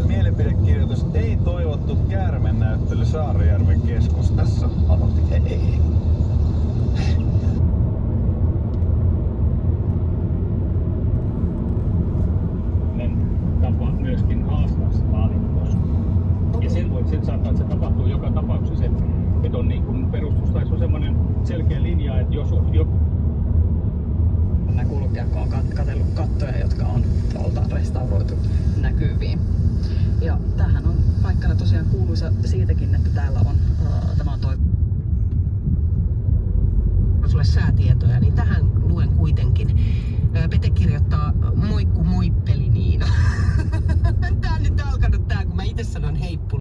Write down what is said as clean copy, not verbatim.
Mielipidekirjoitus: ei toivottu käärmenäyttely Saarijärven keskustassa. Ei. Tapa myöskin haastaa se vaalitulos. Ja sen saattaa, että se tapahtuu joka tapauksessa, että on niin kuin perustus tai se on semmoinen selkeä linja, että jos nämä kulkijat on katsellut kattoja, jotka on tuolta restauroitu näkyviin. Ja tämähän on paikkana tosiaan kuuluisa siitäkin, että täällä on tämä on sulle säätietoja, niin tähän luen kuitenkin. Pete kirjoittaa moikku moippeli Niina. Tää on nyt alkanut tää, kun mä itse sanon heippu.